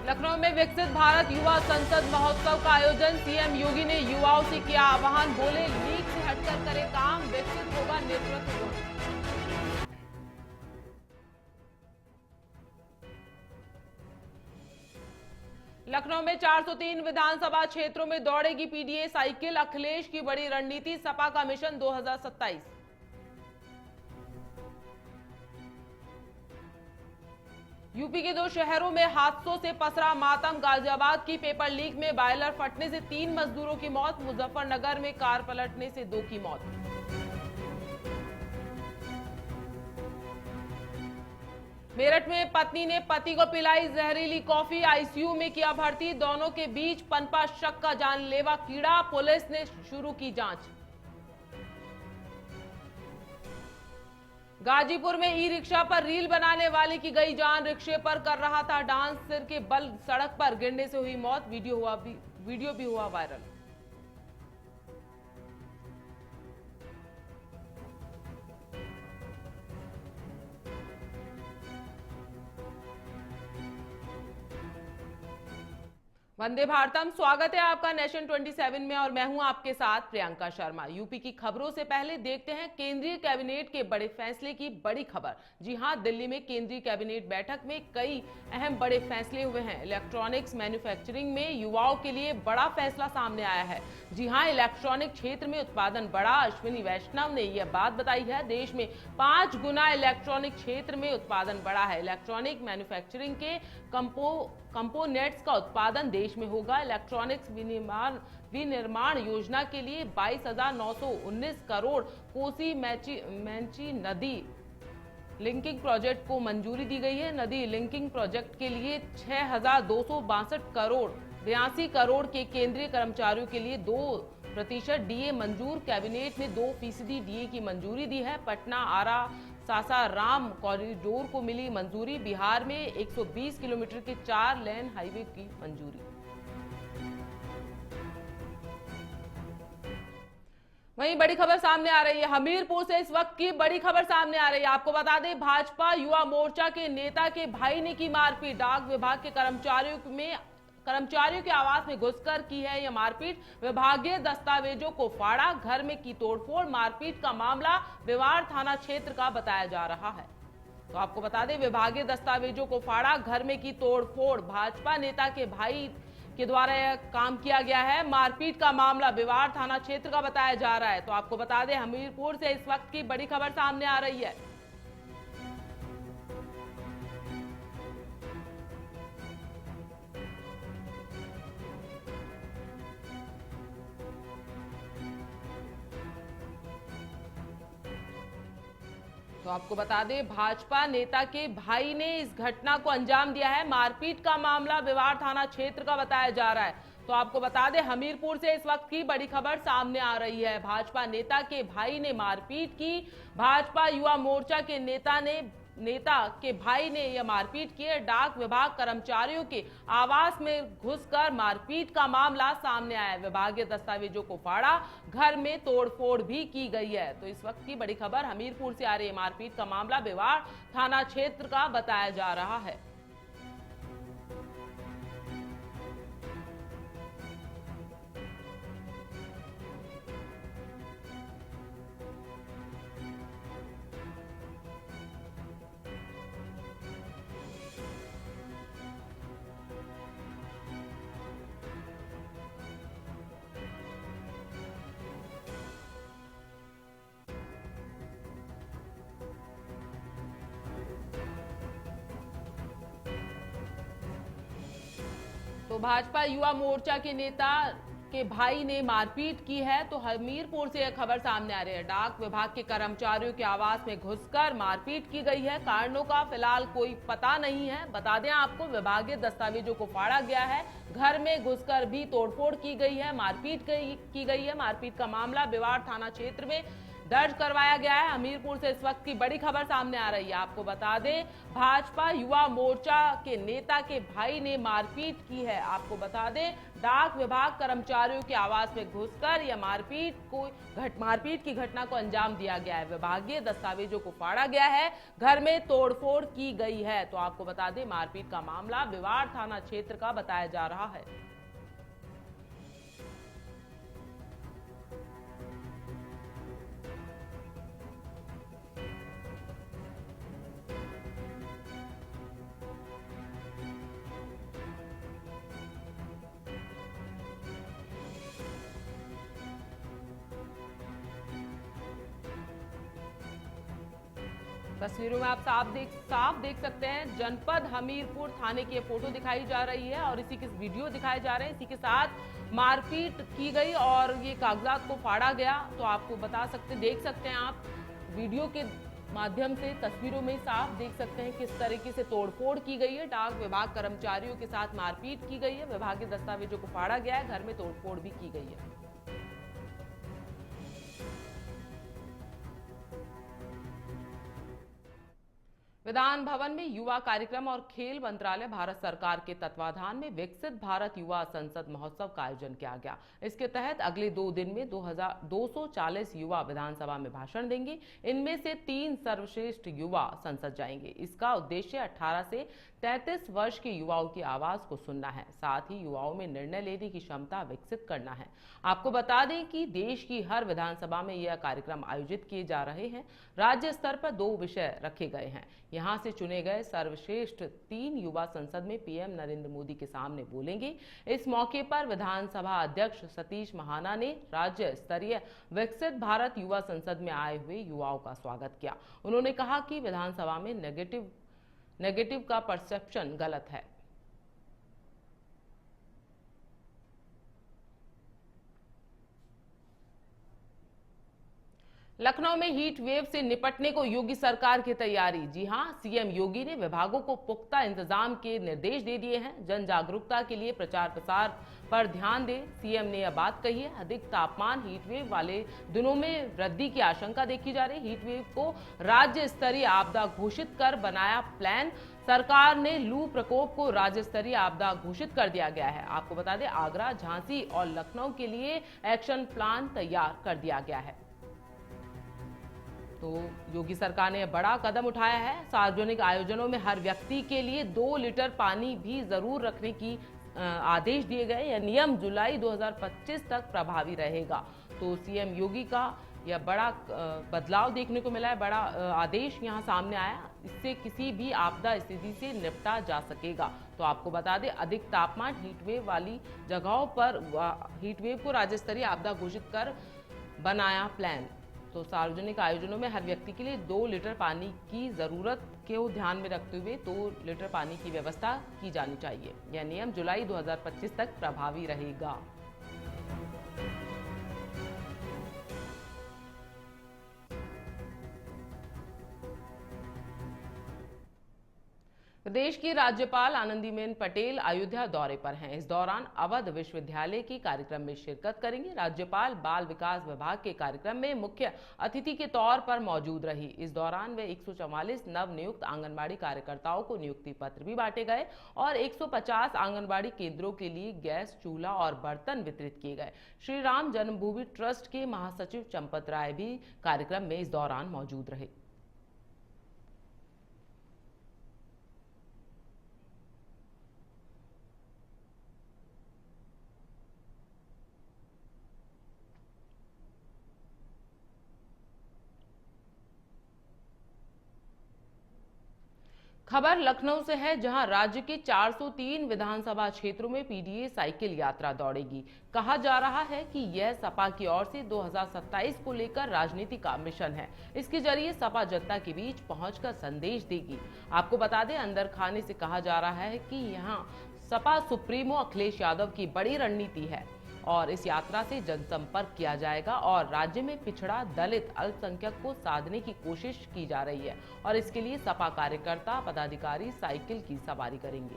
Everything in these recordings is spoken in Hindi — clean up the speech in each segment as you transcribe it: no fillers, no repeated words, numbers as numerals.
लखनऊ में विकसित भारत युवा संसद महोत्सव का आयोजन। सीएम योगी ने युवाओं से किया आह्वान, बोले लीक से हटकर करे काम, विकसित होगा नेतृत्व गुण। लखनऊ में 403 विधानसभा क्षेत्रों में दौड़ेगी पीडीए साइकिल, अखिलेश की बड़ी रणनीति, सपा का मिशन 2027। यूपी के 2 शहरों में हादसों से पसरा मातम। गाजियाबाद की पेपर लीक में बॉयलर फटने से 3 मजदूरों की मौत, मुजफ्फरनगर में कार पलटने से 2 की मौत। मेरठ में पत्नी ने पति को पिलाई जहरीली कॉफी, आईसीयू में किया भर्ती, दोनों के बीच पनपा शक का जानलेवा कीड़ा, पुलिस ने शुरू की जांच। गाजीपुर में ई रिक्शा पर रील बनाने वाले की गई जान, रिक्शे पर कर रहा था डांस, सिर के बल सड़क पर गिरने से हुई मौत, वीडियो भी हुआ वायरल। वंदे भारतम, स्वागत है आपका नेशन 27 में और मैं हूं आपके साथ प्रियंका शर्मा। यूपी की खबरों से पहले देखते हैं केंद्रीय कैबिनेट के बड़े फैसले की बड़ी खबर। जी हां, दिल्ली में केंद्रीय कैबिनेट बैठक में कई अहम बड़े फैसले हुए हैं। इलेक्ट्रॉनिक्स मैन्युफैक्चरिंग में युवाओं के लिए बड़ा फैसला सामने आया है। जी हां, इलेक्ट्रॉनिक क्षेत्र में उत्पादन बढ़ा। अश्विनी वैष्णव ने यह बात बताई है। देश में 5 गुना इलेक्ट्रॉनिक क्षेत्र में उत्पादन बढ़ा है। इलेक्ट्रॉनिक मैन्युफैक्चरिंग के कंपोनेंट्स का उत्पादन देश में होगा। इलेक्ट्रॉनिक्स विनिर्माण योजना के लिए 22,919 करोड़, कोसी मेंची नदी लिंकिंग प्रोजेक्ट को मंजूरी दी गई है। नदी लिंकिंग प्रोजेक्ट के लिए 6,262 करोड़, 82 करोड़ के केंद्रीय कर्मचारियों के लिए 2% डीए मंजूर। कैबिनेट ने 2% डीए की मंजूरी दी है। पटना आरा सासाराम कॉरिडोर को मिली मंजूरी। बिहार में 120 किलोमीटर के 4 लेन हाईवे की मंजूरी। वहीं बड़ी खबर सामने आ रही है हमीरपुर से। इस वक्त की बड़ी खबर सामने आ रही है। आपको बता दें, भाजपा युवा मोर्चा के नेता के भाई ने की मारपीट। डाक विभाग के कर्मचारियों के आवास में घुसकर की है यह मारपीट। विभागीय दस्तावेजों को फाड़ा, घर में की तोड़फोड़। मारपीट का मामला बिवाड़ थाना क्षेत्र का बताया जा रहा है। तो आपको बता दें, विभागीय दस्तावेजों को फाड़ा, घर में की तोड़फोड़। भाजपा नेता के भाई के द्वारा यह काम किया गया है। मारपीट का मामला बिवाड़ थाना क्षेत्र का बताया जा रहा है। तो आपको बता दें, हमीरपुर से इस वक्त की बड़ी खबर सामने आ रही है। तो आपको बता दें, भाजपा नेता के भाई ने इस घटना को अंजाम दिया है। मारपीट का मामला बिवाड़ थाना क्षेत्र का बताया जा रहा है। तो आपको बता दें, हमीरपुर से इस वक्त की बड़ी खबर सामने आ रही है। भाजपा नेता के भाई ने मारपीट की। भाजपा युवा मोर्चा के नेता के भाई ने यह मारपीट की है। डाक विभाग कर्मचारियों के आवास में घुसकर मारपीट का मामला सामने आया है। विभागीय दस्तावेजों को फाड़ा, घर में तोड़फोड़ भी की गई है। तो इस वक्त की बड़ी खबर हमीरपुर से आ रही है। मारपीट का मामला बिवाड़ थाना क्षेत्र का बताया जा रहा है। तो भाजपा युवा मोर्चा के नेता के भाई ने मारपीट की है। तो हमीरपुर से यह खबर सामने आ रही है। डाक विभाग के कर्मचारियों के आवास में घुसकर मारपीट की गई है। कारणों का फिलहाल कोई पता नहीं है। बता दें आपको, विभागीय दस्तावेजों को फाड़ा गया है, घर में घुसकर भी तोड़फोड़ की गई है, मारपीट की गई है। मारपीट का मामला बिवाड़ थाना क्षेत्र में दर्ज करवाया गया है। हमीरपुर से इस वक्त की बड़ी खबर सामने आ रही है। आपको बता दें, भाजपा युवा मोर्चा के नेता के भाई ने मारपीट की है। आपको बता दें, डाक विभाग कर्मचारियों के आवास में घुसकर यह मारपीट की घटना को अंजाम दिया गया है। विभागीय दस्तावेजों को फाड़ा गया है, घर में तोड़फोड़ की गई है। तो आपको बता दें, मारपीट का मामला विवाड़ थाना क्षेत्र का बताया जा रहा है। तस्वीरों में आप साफ देख सकते हैं, जनपद हमीरपुर थाने की फोटो दिखाई जा रही है और इसी के वीडियो दिखाए जा रहे हैं। इसी के साथ मारपीट की गई और ये कागजात को फाड़ा गया। तो आपको देख सकते हैं आप वीडियो के माध्यम से, तस्वीरों में साफ देख सकते हैं किस तरीके से तोड़फोड़ की गई है। डाक विभाग कर्मचारियों के साथ मारपीट की गई है, विभागीय दस्तावेजों को फाड़ा गया है, घर में तोड़फोड़ भी की गई है। विधान भवन में युवा कार्यक्रम और खेल मंत्रालय भारत सरकार के तत्वाधान में विकसित भारत युवा संसद महोत्सव का आयोजन किया गया। इसके तहत अगले 2 दिन में 240 युवा विधानसभा में भाषण देंगे। इनमें से 3 सर्वश्रेष्ठ युवा संसद जाएंगे। इसका उद्देश्य 18 से 33 वर्ष के युवाओं की आवाज को सुनना है, साथ ही युवाओं में निर्णय लेने की क्षमता विकसित करना है। आपको बता दें कि देश की हर विधानसभा में यह कार्यक्रम आयोजित किए जा रहे हैं। राज्य स्तर पर 2 विषय रखे गए हैं। यहां से चुने गए सर्वश्रेष्ठ 3 युवा संसद में पीएम नरेंद्र मोदी के सामने बोलेंगे। इस मौके पर विधानसभा अध्यक्ष सतीश महाना ने राज्य स्तरीय विकसित भारत युवा संसद में आए हुए युवाओं का स्वागत किया। उन्होंने कहा कि विधानसभा में नेगेटिव का परसेप्शन गलत है। लखनऊ में हीट वेव से निपटने को योगी सरकार की तैयारी। जी हां, सीएम योगी ने विभागों को पुख्ता इंतजाम के निर्देश दे दिए हैं। जन जागरूकता के लिए प्रचार प्रसार पर ध्यान दें, सीएम ने यह बात कही है। अधिक तापमान, हीट वेव वाले दिनों में वृद्धि की आशंका देखी जा रही है। हीट वेव को राज्य स्तरीय आपदा घोषित कर बनाया प्लान। सरकार ने लू प्रकोप को राज्य स्तरीय आपदा घोषित कर दिया गया है। आपको बता दें, आगरा, झांसी और लखनऊ के लिए एक्शन प्लान तैयार कर दिया गया है। तो योगी सरकार ने बड़ा कदम उठाया है। सार्वजनिक आयोजनों में हर व्यक्ति के लिए 2 लीटर पानी भी जरूर रखने की आदेश दिए गए। यह नियम जुलाई 2025 तक प्रभावी रहेगा। तो सीएम योगी का यह बड़ा बदलाव देखने को मिला है, बड़ा आदेश यहां सामने आया। इससे किसी भी आपदा स्थिति से निपटा जा सकेगा। तो आपको बता दें, अधिक तापमान, हीटवेव वाली जगहों पर हीटवेव को राज्य स्तरीय आपदा घोषित कर बनाया प्लान। तो सार्वजनिक आयोजनों में हर व्यक्ति के लिए 2 लीटर पानी की जरूरत को ध्यान में रखते हुए 2 लीटर पानी की व्यवस्था की जानी चाहिए। यह नियम जुलाई 2025 तक प्रभावी रहेगा। प्रदेश की राज्यपाल आनंदीबेन पटेल अयोध्या दौरे पर हैं। इस दौरान अवध विश्वविद्यालय के कार्यक्रम में शिरकत करेंगी। राज्यपाल बाल विकास विभाग के कार्यक्रम में मुख्य अतिथि के तौर पर मौजूद रही। इस दौरान वे 144 नव नियुक्त आंगनबाड़ी कार्यकर्ताओं को नियुक्ति पत्र भी बांटे गए और 150 आंगनबाड़ी केंद्रों के लिए गैस, चूल्हा और बर्तन वितरित किए गए। श्री राम जन्मभूमि ट्रस्ट के महासचिव चंपत राय भी कार्यक्रम में इस दौरान मौजूद रहे। खबर लखनऊ से है, जहां राज्य के 403 विधानसभा क्षेत्रों में पीडीए साइकिल यात्रा दौड़ेगी। कहा जा रहा है कि यह सपा की ओर से 2027 को लेकर राजनीति का मिशन है। इसके जरिए सपा जनता के बीच पहुंचकर संदेश देगी। आपको बता दें, अंदर खाने से कहा जा रहा है कि यहां सपा सुप्रीमो अखिलेश यादव की बड़ी रणनीति है और इस यात्रा से जनसंपर्क किया जाएगा और राज्य में पिछड़ा, दलित, अल्पसंख्यक को साधने की कोशिश की जा रही है और इसके लिए सपा कार्यकर्ता, पदाधिकारी साइकिल की सवारी करेंगे।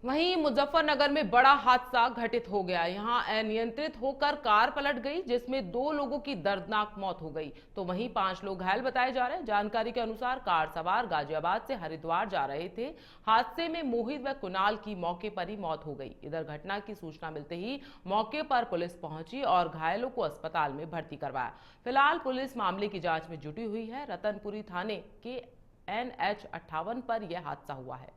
वहीं मुजफ्फरनगर में बड़ा हादसा घटित हो गया। यहां अनियंत्रित होकर कार पलट गई, जिसमें 2 लोगों की दर्दनाक मौत हो गई, तो वहीं 5 लोग घायल बताए जा रहे हैं। जानकारी के अनुसार कार सवार गाजियाबाद से हरिद्वार जा रहे थे। हादसे में मोहित व कुणाल की मौके पर ही मौत हो गई। इधर घटना की सूचना मिलते ही मौके पर पुलिस पहुंची और घायलों को अस्पताल में भर्ती करवाया। फिलहाल पुलिस मामले की जांच में जुटी हुई है। रतनपुरी थाने के NH 58 पर यह हादसा हुआ है।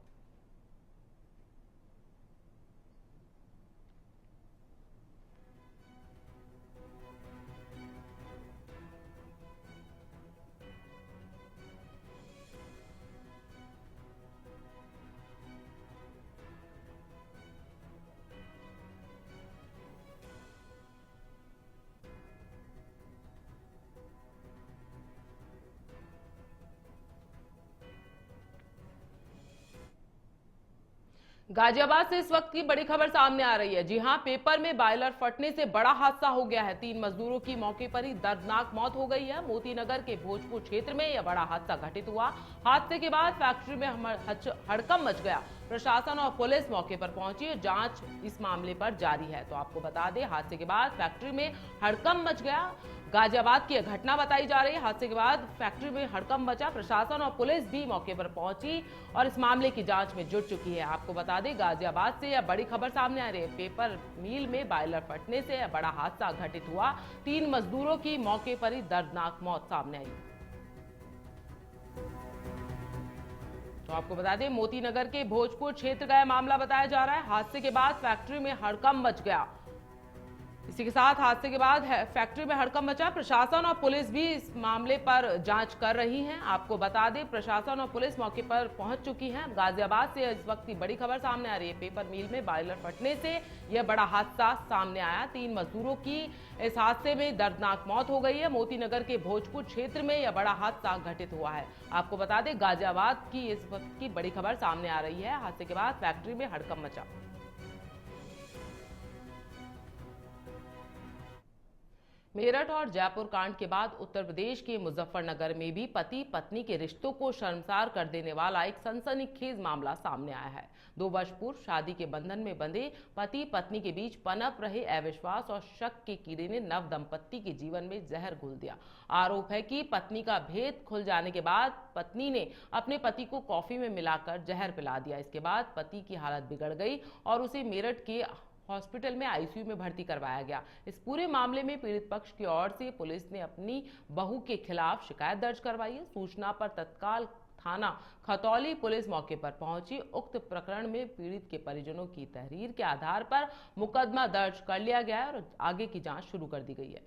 गाजियाबाद से इस वक्त की बड़ी खबर सामने आ रही है। जी हां, पेपर में बॉयलर फटने से बड़ा हादसा हो गया है। 3 मजदूरों की मौके पर ही दर्दनाक मौत हो गई है। मोती नगर के भोजपुर क्षेत्र में यह बड़ा हादसा घटित हुआ। हादसे के बाद फैक्ट्री में हड़कंप मच गया। प्रशासन और पुलिस मौके पर पहुंची। जांच इस मामले पर जारी है। तो आपको बता दें, हादसे के बाद फैक्ट्री में हड़कंप मच गया। गाजियाबाद की घटना बताई जा रही है। हादसे के बाद फैक्ट्री में हड़कंप मचा। प्रशासन और पुलिस भी मौके पर पहुंची और इस मामले की जांच में जुट चुकी है। आपको बता दें, गाजियाबाद से यह बड़ी खबर सामने आ रही है। पेपर मिल में बॉयलर फटने से यह बड़ा हादसा घटित हुआ। 3 मजदूरों की मौके पर ही दर्दनाक मौत सामने आई। तो आपको बता दें, मोती नगर के भोजपुर क्षेत्र का यह मामला बताया जा रहा है। हादसे के बाद फैक्ट्री में हड़कंप मच गया। इसी के साथ हादसे के बाद फैक्ट्री में हड़कंप मचा। प्रशासन और पुलिस भी इस मामले पर जांच कर रही हैं। आपको बता दें, प्रशासन और पुलिस मौके पर पहुंच चुकी हैं। गाजियाबाद से इस वक्त की बड़ी खबर सामने आ रही है। पेपर मिल में बॉयलर फटने से यह बड़ा हादसा सामने आया। 3 मजदूरों की इस हादसे में दर्दनाक मौत हो गई है। मोती नगर के भोजपुर क्षेत्र में यह बड़ा हादसा घटित हुआ है। आपको बता दें, गाजियाबाद की इस वक्त की बड़ी खबर सामने आ रही है। हादसे के बाद फैक्ट्री में हड़कंप मचा। मेरठ और जयपुर कांड के बाद उत्तर प्रदेश के मुजफ्फरनगर में भी पति पत्नी के रिश्तों को शर्मसार कर देने वाला एक सनसनीखेज मामला सामने आया है। 2 वर्ष पूर्व शादी के बंधन में बंधे पति पत्नी के बीच पनप रहे अविश्वास और शक के कीड़े ने नव दंपत्ति के जीवन में जहर घोल दिया। आरोप है कि पत्नी का भेद खुल जाने के बाद पत्नी ने अपने पति को कॉफी में मिलाकर जहर पिला दिया। इसके बाद पति की हालत बिगड़ गई और उसे मेरठ के हॉस्पिटल में ICU में भर्ती करवाया गया। इस पूरे मामले में पीड़ित पक्ष की ओर से पुलिस ने अपनी बहू के खिलाफ शिकायत दर्ज करवाई है। सूचना पर तत्काल थाना खतौली पुलिस मौके पर पहुंची। उक्त प्रकरण में पीड़ित के परिजनों की तहरीर के आधार पर मुकदमा दर्ज कर लिया गया है और आगे की जांच शुरू कर दी गई है।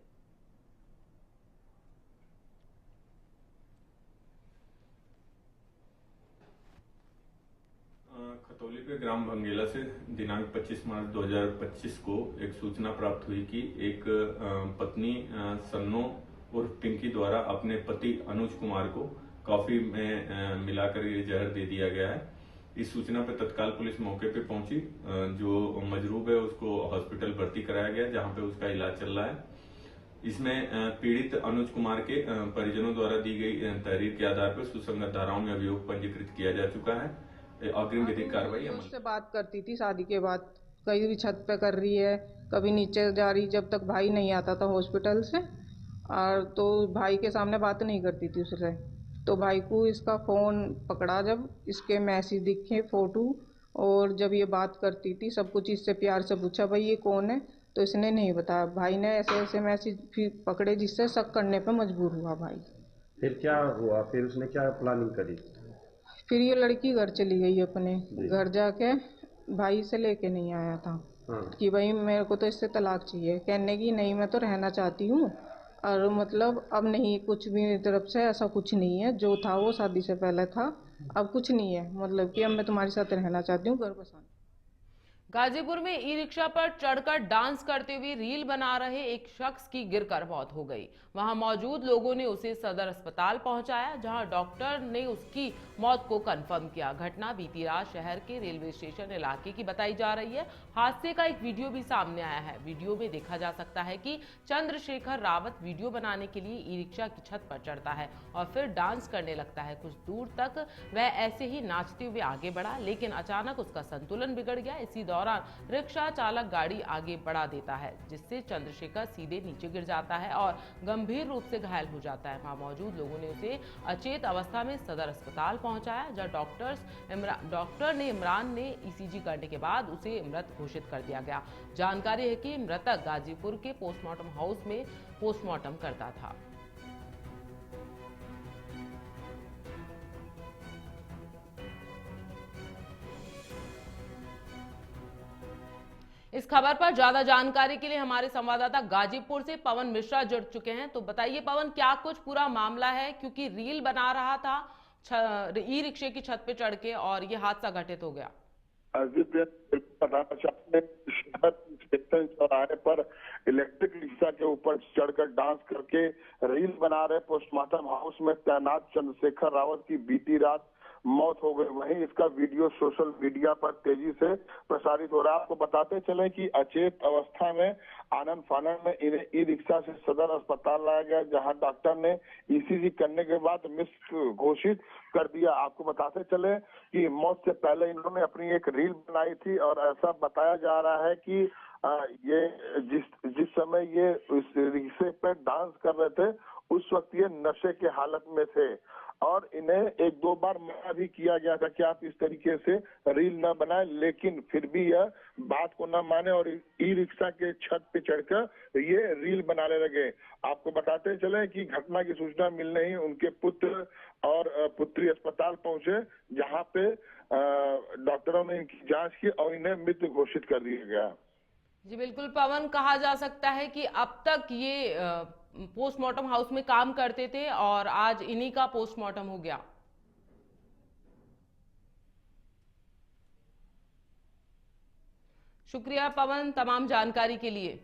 खतौली के ग्राम भंगेला से दिनांक 25 मार्च 2025 को एक सूचना प्राप्त हुई कि एक पत्नी सन्नो उर्फ पिंकी द्वारा अपने पति अनुज कुमार को कॉफी में मिलाकर ये जहर दे दिया गया है। इस सूचना पर तत्काल पुलिस मौके पे पहुंची। जो मजरूब है उसको हॉस्पिटल भर्ती कराया गया, जहां पे उसका इलाज चल रहा है। इसमें पीड़ित अनुज कुमार के परिजनों द्वारा दी गई तहरीर के आधार पर सुसंगत धाराओं में अभियोग पंजीकृत किया जा चुका है। अग्रिम विधिक कार्रवाई उससे बात करती थी शादी के बाद, कहीं भी छत पे कर रही है, कभी नीचे जा रही, जब तक भाई नहीं आता था हॉस्पिटल से। और तो भाई के सामने बात नहीं करती थी उससे। तो भाई को इसका फ़ोन पकड़ा, जब इसके मैसेज दिखे, फ़ोटो, और जब ये बात करती थी सब कुछ इससे प्यार से पूछा, भाई ये कौन है, तो इसने नहीं बताया। भाई ने ऐसे ऐसे मैसेज फिर पकड़े, जिससे शक करने पर मजबूर हुआ भाई। फिर क्या हुआ? फिर उसने क्या प्लानिंग करी? फिर ये लड़की घर चली गई, अपने घर जाके भाई से लेके नहीं आया था। हाँ। कि भाई मेरे को तो इससे तलाक चाहिए। कहने की नहीं, मैं तो रहना चाहती हूँ, और मतलब अब नहीं, कुछ भी मेरी तरफ से ऐसा कुछ नहीं है। जो था वो शादी से पहले था, अब कुछ नहीं है। मतलब कि अब मैं तुम्हारे साथ रहना चाहती हूँ, घर बसाना। गाजीपुर में ई रिक्शा पर चढ़कर डांस करते हुए रील बना रहे एक शख्स की गिरकर मौत हो गई। वहां मौजूद लोगों ने उसे सदर अस्पताल पहुंचाया, जहां डॉक्टर ने उसकी मौत को कंफर्म किया। घटना बीती रात शहर के रेलवे स्टेशन इलाके की बताई जा रही है। हादसे का एक वीडियो भी सामने आया है। वीडियो में देखा जा सकता है कि चंद्रशेखर रावत वीडियो बनाने के लिए ई रिक्शा की छत पर चढ़ता है और फिर डांस करने लगता है। कुछ दूर तक वह ऐसे ही नाचते हुए आगे बढ़ा, लेकिन अचानक उसका संतुलन बिगड़ गया। इसी दौरान रिक्शा चालक गाड़ी आगे बढ़ा देता है, जिससे चंद्रशेखर सीधे नीचे गिर जाता है और गंभीर रूप से घायल हो जाता है। वहां मौजूद लोगों ने उसे अचेत अवस्था में सदर अस्पताल पहुंचाया, जहां डॉक्टर ने इमरान ने ईसीजी करने के बाद उसे मृत घोषित कर दिया गया। जानकारी है कि मृतक गाजीपुर के पोस्टमार्टम हाउस में पोस्टमार्टम करता था। इस खबर पर ज्यादा जानकारी के लिए हमारे संवाददाता गाजीपुर से पवन मिश्रा जुड़ चुके हैं। तो बताइए पवन, क्या कुछ पूरा मामला है, क्योंकि रील बना रहा था ई रिक्शे की छत पे चढ़ के और ये हादसा घटित हो गया। बताना चाहते हैं, स्टेशन चौराहे पर इलेक्ट्रिक रिक्शा के ऊपर चढ़कर डांस करके रील बना रहे पोस्टमार्टम हाउस में तैनात चंद्रशेखर रावत की बीती रात मौत हो गई। वहीं इसका वीडियो सोशल मीडिया पर तेजी से प्रसारित हो रहा है। आपको बताते चले कि अचेत अवस्था में आनंद फानन में इन्हें ई रिक्शा से सदर अस्पताल लाया गया, जहां डॉक्टर ने ईसीजी करने के बाद मृत घोषित कर दिया। आपको बताते चले कि मौत से पहले इन्होंने अपनी एक रील बनाई थी और ऐसा बताया जा रहा है कि ये जिस समय ये उस रिक्शे पर डांस कर रहे थे उस वक्त ये नशे के हालत में थे और इन्हें एक दो बार मना भी किया गया था कि आप इस तरीके से रील न बनाएं, लेकिन फिर भी यह बात को न माने और ई रिक्शा के छत पे चढ़कर ये रील बनाने लगे। आपको बताते चले कि घटना की सूचना मिलने ही उनके पुत्र और पुत्री अस्पताल पहुंचे, जहां पे डॉक्टरों ने इनकी जांच की और इन्हें मृत घोषित कर दिया गया। जी बिल्कुल पवन, कहा जा सकता है कि अब तक ये पोस्टमार्टम हाउस में काम करते थे और आज इन्हीं का पोस्टमार्टम हो गया। शुक्रिया पवन तमाम जानकारी के लिए।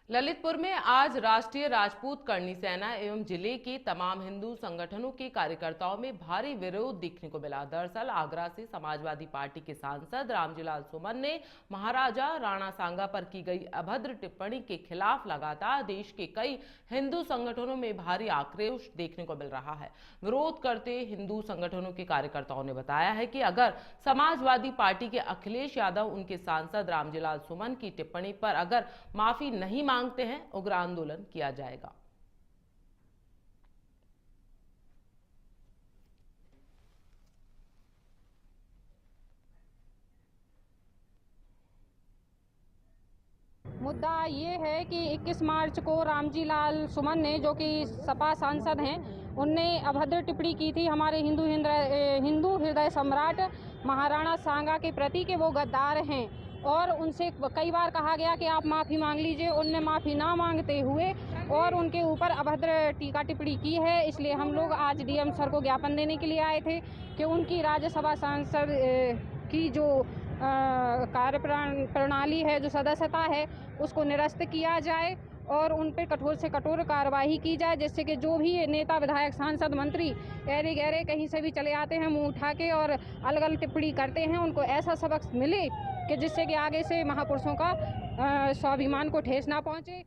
ललितपुर में आज राष्ट्रीय राजपूत करणी सेना एवं जिले के तमाम हिंदू संगठनों के कार्यकर्ताओं में भारी विरोध देखने को मिला। दरअसल आगरा से समाजवादी पार्टी के सांसद रामजीलाल सुमन ने महाराजा राणा सांगा पर की गई अभद्र टिप्पणी के खिलाफ लगातार देश के कई हिंदू संगठनों में भारी आक्रोश देखने को मिल रहा है। विरोध करते हिंदू संगठनों के कार्यकर्ताओं ने बताया है कि अगर समाजवादी पार्टी के अखिलेश यादव उनके सांसद रामजीलाल सुमन की टिप्पणी पर अगर माफी नहीं मांगते हैं, उग्र आंदोलन किया जाएगा। मुद्दा ये है कि 21 मार्च को रामजीलाल सुमन ने, जो कि सपा सांसद हैं, उनने अभद्र टिप्पणी की थी हमारे हिंदू हृदय सम्राट महाराणा सांगा के प्रति कि वो गद्दार हैं और उनसे कई बार कहा गया कि आप माफ़ी मांग लीजिए। उनने माफ़ी ना मांगते हुए और उनके ऊपर अभद्र टीका टिप्पणी की है। इसलिए हम लोग आज डीएम सर को ज्ञापन देने के लिए आए थे कि उनकी राज्यसभा सांसद की जो कार्य प्रणाली है, जो सदस्यता है, उसको निरस्त किया जाए और उन पर कठोर से कठोर कार्रवाई की जाए, जिससे कि जो भी नेता विधायक सांसद मंत्री ऐरे गहरे कहीं से भी चले आते हैं मुंह उठा के और अलग अलग टिप्पणी करते हैं, उनको ऐसा सबक मिले कि जिससे कि आगे से महापुरुषों का स्वाभिमान को ठेस ना पहुंचे।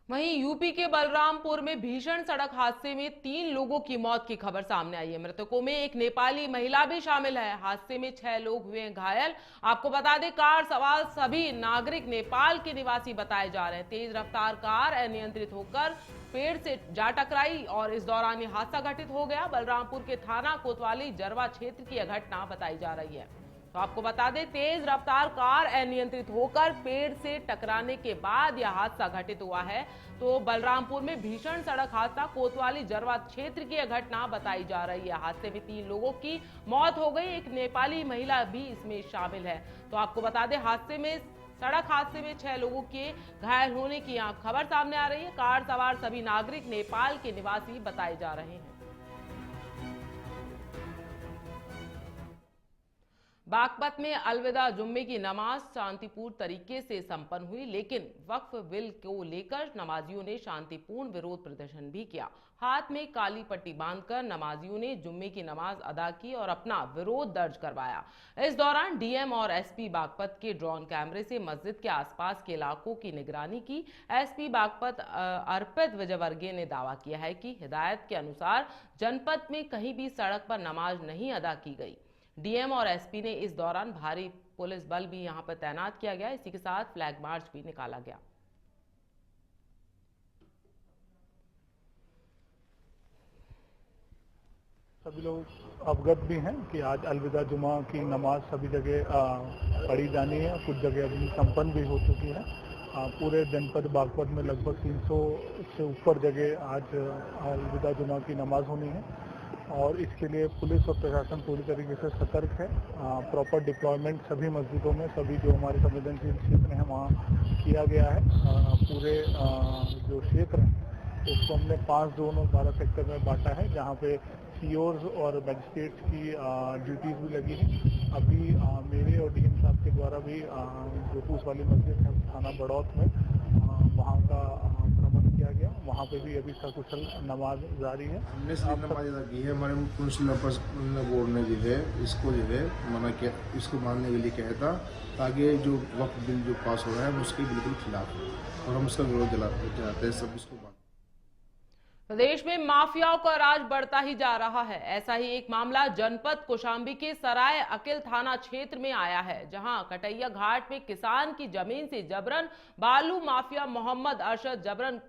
वहीं यूपी के बलरामपुर में भीषण सड़क हादसे में 3 लोगों की मौत की खबर सामने आई है। मृतकों में एक नेपाली महिला भी शामिल है। हादसे में 6 लोग हुए घायल। आपको बता दें, कार सवार सभी नागरिक नेपाल के निवासी बताए जा रहे हैं। तेज रफ्तार कार अनियंत्रित होकर पेड़ से जा टकराई और इस दौरान ये हादसा घटित हो गया। बलरामपुर के थाना कोतवाली जरवा क्षेत्र की यह घटना बताई जा रही है। तो आपको बता दें, तेज रफ्तार कार अनियंत्रित होकर पेड़ से टकराने के बाद यह हादसा घटित हुआ है। तो बलरामपुर में भीषण सड़क हादसा कोतवाली जरवा क्षेत्र की यह घटना बताई जा रही है। हादसे में 3 लोगों की मौत हो गई, एक नेपाली महिला भी इसमें शामिल है। तो आपको बता दें, हादसे में सड़क हादसे में 6 लोगों के घायल होने की यहाँ खबर सामने आ रही है। कार सवार सभी नागरिक नेपाल के निवासी बताए जा रहे हैं। बागपत में अलविदा जुम्मे की नमाज शांतिपूर्ण तरीके से संपन्न हुई, लेकिन वक्फ बिल को लेकर नमाजियों ने शांतिपूर्ण विरोध प्रदर्शन भी किया। हाथ में काली पट्टी बांधकर नमाजियों ने जुम्मे की नमाज अदा की और अपना विरोध दर्ज करवाया। इस दौरान डीएम और एसपी बागपत के ड्रोन कैमरे से मस्जिद के आसपास के इलाकों की निगरानी की। एसपी बागपत अर्पित विजयवर्गीय ने दावा किया है कि हिदायत के अनुसार जनपद में कहीं भी सड़क पर नमाज नहीं अदा की गई। डीएम और एसपी ने इस दौरान भारी पुलिस बल भी यहां पर तैनात किया गया। इसी के साथ फ्लैग मार्च भी निकाला गया। सभी लोग अवगत भी हैं कि आज अलविदा जुमा की नमाज सभी जगह पढ़ी जानी है। कुछ जगह अभी संपन्न भी हो चुकी है। पूरे जनपद बागपत में लगभग 300 से ऊपर जगह आज अलविदा जुमा की नमाज होनी है और इसके लिए पुलिस और प्रशासन पूरी तरीके से सतर्क है। प्रॉपर डिप्लॉयमेंट सभी मस्जिदों में, सभी जो हमारे संवेदनशील क्षेत्र हैं वहाँ किया गया है। पूरे जो क्षेत्र है उसको हमने 5 जोन और 12 सेक्टर में बांटा है, जहाँ पे सीओज और मैजिस्ट्रेट्स की ड्यूटीज भी लगी हैं। अभी मेरे और डीएम साहब के द्वारा भी जो पूस वाली मस्जिद है थाना बड़ौत में वहाँ का भ्रमण किया गया। वहाँ पे भी अभी सकुशल नमाज जारी है। हमने नमाज अदा की है। हमारे काउंसिल बोर्ड ने जो है इसको जो है मना किया, इसको मानने के लिए कहा था ताकि जो वक्त बिल जो पास हो रहा है उसके बिल्कुल खिलाफ है और हम उसका विरोध जलाते हैं सब इसको। प्रदेश में माफियाओं का राज बढ़ता ही जा रहा है। ऐसा ही एक मामला जनपद कौशाम्बी के सराय अकिल थाना क्षेत्र में आया है, जहां कटैया घाट में किसान की जमीन से जबरन बालू माफिया मोहम्मद अरशद जबरन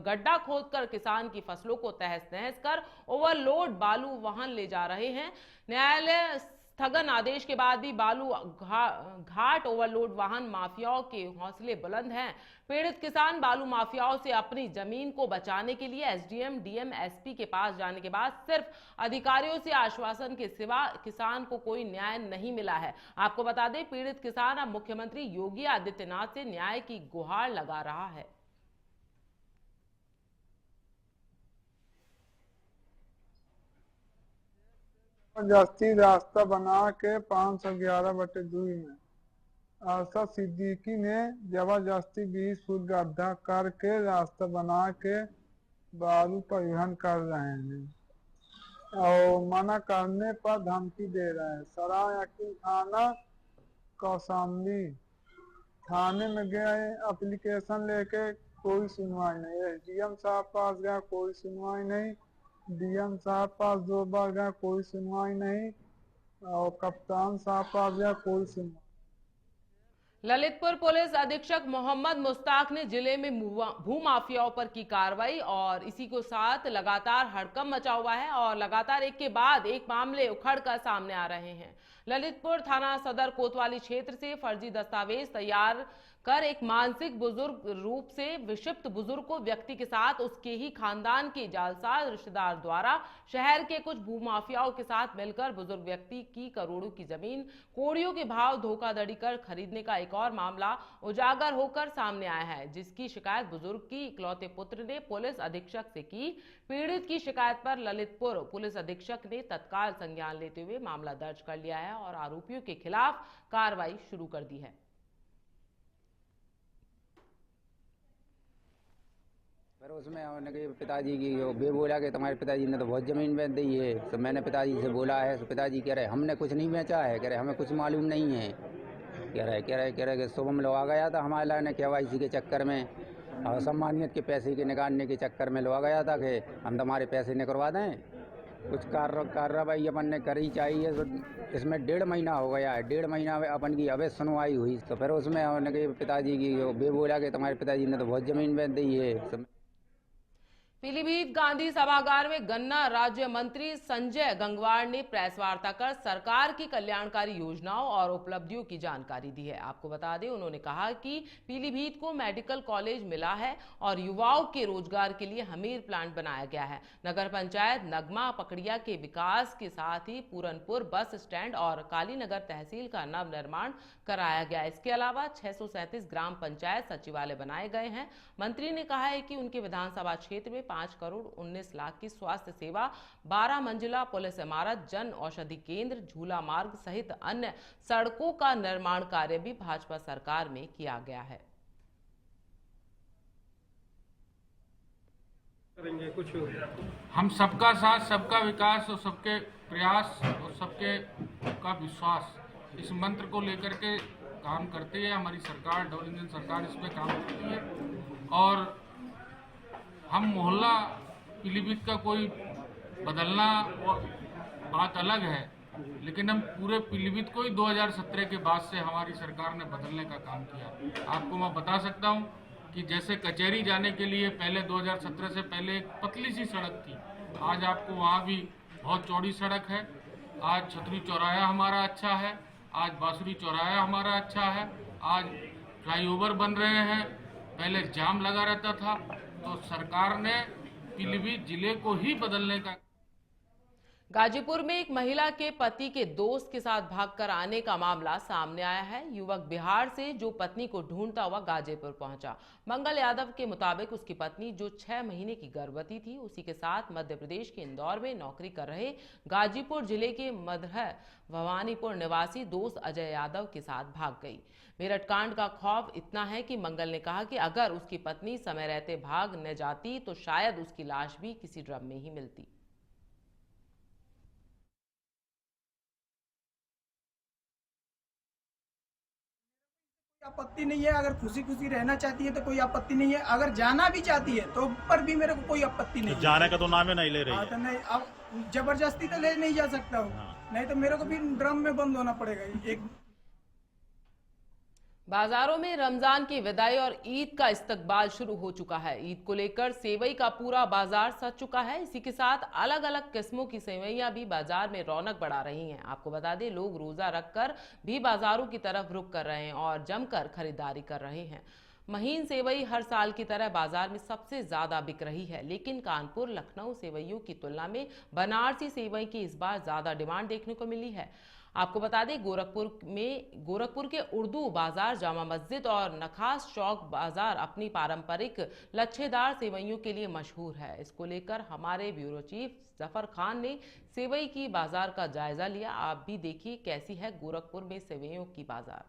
गड्ढा खोदकर किसान की फसलों को तहस नहस कर ओवरलोड बालू वाहन ले जा रहे हैं। न्यायालय स्थगन आदेश के बाद भी बालू घाट ओवरलोड वाहन माफियाओं के हौसले बुलंद हैं। पीड़ित किसान बालू माफियाओं से अपनी जमीन को बचाने के लिए एसडीएम, डीएम, एसपी के पास जाने के बाद सिर्फ अधिकारियों से आश्वासन के सिवा किसान को कोई न्याय नहीं मिला है। आपको बता दें, पीड़ित किसान अब मुख्यमंत्री योगी आदित्यनाथ से न्याय की गुहार लगा रहा है। जबरदस्ती रास्ता बना के 511/2 में अरशद सिद्दीकी ने जबरदस्ती 20 फुट गड्ढा करके रास्ता बना के बालू परिवहन कर रहे हैं और मना करने पर धमकी दे रहे हैं। सराय अकिल थाना कौशाम्बी थाने में गए, एप्लीकेशन लेके कोई सुनवाई नहीं। एसडीएम साहब पास गया, कोई सुनवाई नहीं। डीएम साहब पास 2 बार गया, कोई सुनवाई नहीं और कप्तान साहब पास गया, कोई सुनवाई। ललितपुर पुलिस अधीक्षक मोहम्मद मुश्ताक ने जिले में भूमाफियाओं पर की कार्रवाई और इसी को साथ लगातार हड़कंप मचा हुआ है और लगातार एक के बाद एक मामले उखड़कर सामने आ रहे हैं। ललितपुर थाना सदर कोतवाली क्षेत्र से फर्जी दस्तावेज तैयार कर एक मानसिक बुजुर्ग रूप से विक्षिप्त बुजुर्ग को व्यक्ति के साथ उसके ही खानदान के जालसाज रिश्तेदार द्वारा शहर के कुछ भूमाफियाओं के साथ मिलकर बुजुर्ग व्यक्ति की करोड़ों की जमीन कोड़ियों के भाव धोखाधड़ी कर खरीदने का एक और मामला उजागर होकर सामने आया है, जिसकी शिकायत बुजुर्ग की इकलौते पुत्र ने पुलिस अधीक्षक से की। पीड़ित की शिकायत पर ललितपुर पुलिस अधीक्षक ने तत्काल संज्ञान लेते हुए मामला दर्ज कर लिया है और आरोपियों के खिलाफ कार्रवाई शुरू कर दी है। फिर उसमें उन्होंने पिताजी की बे बोला कि तुम्हारे पिताजी ने तो बहुत ज़मीन बेच दी है। तो मैंने पिताजी से बोला है, तो पिताजी कह रहे हमने कुछ नहीं बेचा है, कह रहे हमें कुछ मालूम नहीं है। कह रहे कि शुभम लोग आ गया था हमारे लाने KYC के चक्कर में और सम्मानियत के पैसे के निकालने के चक्कर में लोग आ गया था कि हम तुम्हारे पैसे निकलवा दें। कुछ कार्रवाई अपन ने करी चाहिए। तो इसमें 1.5 महीना हो गया है। 1.5 महीना में अपन की अवैध सुनवाई हुई। तो फिर उसमें उन्होंने पिताजी की बे बोला कि तुम्हारे पिताजी ने तो बहुत ज़मीन बेच दी है। पीलीभीत गांधी सभागार में गन्ना राज्य मंत्री संजय गंगवार ने प्रेस वार्ता कर सरकार की कल्याणकारी योजनाओं और उपलब्धियों की जानकारी दी है। आपको बता दें, उन्होंने कहा कि पीलीभीत को मेडिकल कॉलेज मिला है और युवाओं के रोजगार के लिए हमीर प्लांट बनाया गया है। नगर पंचायत नगमा पकड़िया के विकास के साथ ही पूरनपुर बस स्टैंड और कालीनगर तहसील का नव निर्माण कराया गया। इसके अलावा 637 ग्राम पंचायत सचिवालय बनाए गए हैं। मंत्री ने कहा है कि उनके विधानसभा क्षेत्र में 5 करोड़ 19 लाख की स्वास्थ्य सेवा, 12 मंजिला पुलिस इमारत, जन औषधि केंद्र, झूला मार्ग सहित अन्य सड़कों का निर्माण कार्य भी भाजपा सरकार में किया गया है। कुछ हम सबका साथ, सबका विकास और सबके प्रयास और सबके का विश्वास, इस मंत्र को लेकर के काम करती है हमारी सरकार। डबल इंजन सरकार इस पे काम करती है और हम मोहल्ला पीलीभीत का कोई बदलना बात अलग है, लेकिन हम पूरे पीलीभीत को ही 2017 के बाद से हमारी सरकार ने बदलने का काम किया। आपको मैं बता सकता हूं कि जैसे कचहरी जाने के लिए पहले 2017 से पहले एक पतली सी सड़क थी, आज आपको वहां भी बहुत चौड़ी सड़क है। आज छतरी चौराहा हमारा अच्छा है, आज बांसुरी चौराहा हमारा अच्छा है, आज फ्लाईओवर बन रहे हैं, पहले जाम लगा रहता था। तो सरकार ने पीलीभीत जिले को ही बदलने का। गाजीपुर में एक महिला के पति के दोस्त के साथ भागकर आने का मामला सामने आया है। युवक बिहार से जो पत्नी को ढूंढता हुआ गाजीपुर पहुंचा। मंगल यादव के मुताबिक उसकी पत्नी जो 6 महीने की गर्भवती थी, उसी के साथ मध्य प्रदेश के इंदौर में नौकरी कर रहे गाजीपुर जिले के मधर भवानीपुर निवासी दोस्त अजय यादव के साथ भाग गई। मेरठ कांड का खौफ इतना है कि मंगल ने कहा कि अगर उसकी पत्नी समय रहते भाग न जाती तो शायद उसकी लाश भी किसी ड्रम में ही मिलती। आपत्ति नहीं है, अगर खुशी खुशी रहना चाहती है तो कोई आपत्ति नहीं है, अगर जाना भी चाहती है तो ऊपर भी मेरे को कोई आपत्ति नहीं। तो जाने का तो नाम ही नहीं ले रही है। तो नहीं, अब जबरदस्ती तो ले नहीं जा सकता हूँ। नहीं तो मेरे को भी ड्रम में बंद होना पड़ेगा। एक बाजारों में रमजान की विदाई और ईद का इस्तकबाल शुरू हो चुका है। ईद को लेकर सेवई का पूरा बाजार सज चुका है। इसी के साथ अलग अलग किस्मों की सेवइयां भी बाजार में रौनक बढ़ा रही हैं। आपको बता दें, लोग रोजा रखकर भी बाजारों की तरफ रुख कर रहे हैं और जमकर खरीदारी कर रहे हैं। महीन सेवई हर साल की तरह बाजार में सबसे ज्यादा बिक रही है, लेकिन कानपुर लखनऊ सेवइयों की तुलना में बनारसी सेवई की इस बार ज्यादा डिमांड देखने को मिली है। आपको बता दें, गोरखपुर के उर्दू बाजार, जामा मस्जिद और नखास चौक बाजार अपनी पारंपरिक लच्छेदार सेवइयों के लिए मशहूर है। इसको लेकर हमारे ब्यूरो चीफ जफर खान ने सेवई की बाजार का जायजा लिया। आप भी देखिए कैसी है गोरखपुर में सेवइयों की बाजार।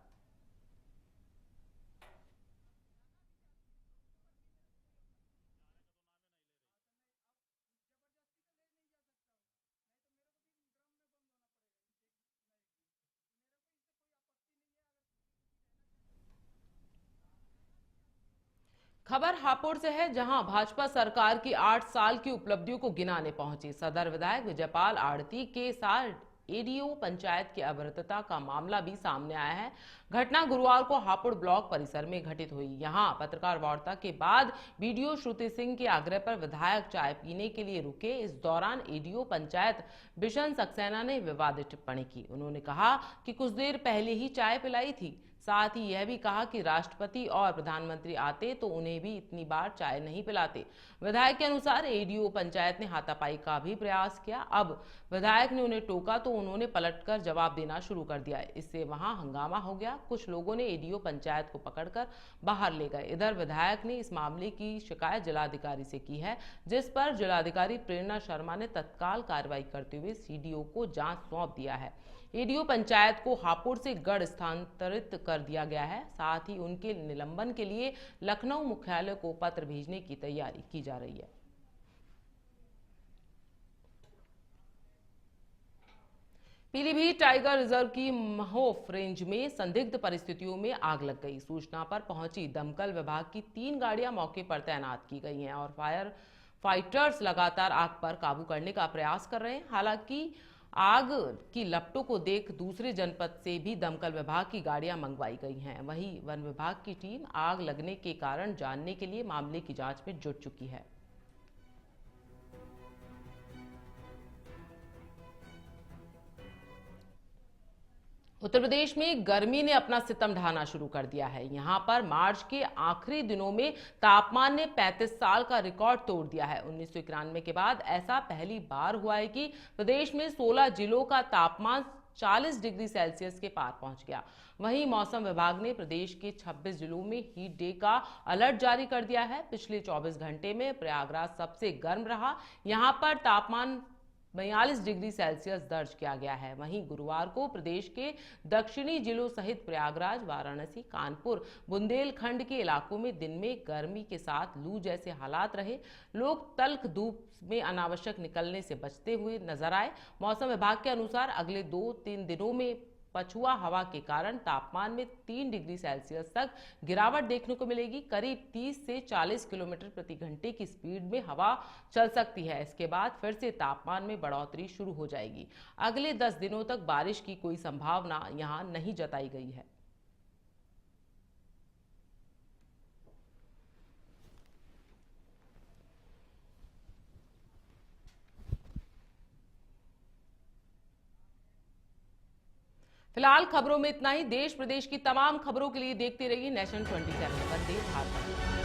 खबर हापुड़ से है, जहां भाजपा सरकार की 8 साल की उपलब्धियों को गिनाने पहुंची सदर विधायक विजयपाल आड़ती के साथ एडीओ पंचायत की अभद्रता का मामला भी सामने आया है। घटना गुरुवार को हापुड़ ब्लॉक परिसर में घटित हुई। यहां पत्रकार वार्ता के बाद बीडीओ श्रुति सिंह के आग्रह पर विधायक चाय पीने के लिए रुके। इस दौरान एडीओ पंचायत बिशन सक्सेना ने विवादित टिप्पणी की। उन्होंने कहा कि कुछ देर पहले ही चाय पिलाई थी। साथ ही यह भी कहा कि राष्ट्रपति और प्रधानमंत्री आते तो उन्हें भी इतनी बार चाय नहीं पिलाते। विधायक के अनुसार एडीओ पंचायत ने हाथापाई का भी प्रयास किया। अब विधायक ने उन्हें टोका तो उन्होंने पलटकर जवाब देना शुरू कर दिया। इससे वहां हंगामा हो गया। कुछ लोगों ने एडीओ पंचायत को पकड़कर बाहर ले गए। इधर विधायक ने इस मामले की शिकायत जिलाधिकारी से की है, जिस पर जिलाधिकारी प्रेरणा शर्मा ने तत्काल कार्रवाई करते हुए सीडीओ को जांच सौंप दिया है। एडीओ पंचायत को हापुड़ से गढ़ स्थानांतरित कर दिया गया है। साथ ही उनके निलंबन के लिए लखनऊ मुख्यालय को पत्र भेजने की तैयारी की जा रही है। पीलीभीत टाइगर रिजर्व की महोफ रेंज में संदिग्ध परिस्थितियों में आग लग गई। सूचना पर पहुंची दमकल विभाग की 3 गाड़ियां मौके पर तैनात की गई हैं और फायर फाइटर्स लगातार आग पर काबू करने का प्रयास कर रहे हैं। हालांकि आग की लपटों को देख दूसरे जनपद से भी दमकल विभाग की गाड़ियां मंगवाई गई हैं। वहीं वन विभाग की टीम आग लगने के कारण जानने के लिए मामले की जांच में जुट चुकी है। उत्तर प्रदेश में गर्मी ने अपना सितम ढाना शुरू कर दिया है। यहां पर मार्च के आखिरी दिनों में तापमान ने 35 साल का रिकॉर्ड तोड़ दिया है। 1991 के बाद ऐसा पहली बार हुआ है कि प्रदेश में 16 जिलों का तापमान 40 डिग्री सेल्सियस के पार पहुंच गया। वहीं मौसम विभाग ने प्रदेश के 26 जिलों में हीट डे का अलर्ट जारी कर दिया है। पिछले 24 घंटे में प्रयागराज सबसे गर्म रहा। यहां पर तापमान 42 डिग्री सेल्सियस दर्ज किया गया है। वहीं गुरुवार को प्रदेश के दक्षिणी जिलों सहित प्रयागराज, वाराणसी, कानपुर, बुंदेलखंड के इलाकों में दिन में गर्मी के साथ लू जैसे हालात रहे। लोग तल्ख धूप में अनावश्यक निकलने से बचते हुए नजर आए। मौसम विभाग के अनुसार अगले 2-3 दिनों में पछुआ हवा के कारण तापमान में 3 डिग्री सेल्सियस तक गिरावट देखने को मिलेगी। करीब 30 से 40 किलोमीटर प्रति घंटे की स्पीड में हवा चल सकती है। इसके बाद फिर से तापमान में बढ़ोतरी शुरू हो जाएगी। अगले 10 दिनों तक बारिश की कोई संभावना यहां नहीं जताई गई है। फिलहाल खबरों में इतना ही। देश प्रदेश की तमाम खबरों के लिए देखते रहिए नेशन 27। वंदे भारत।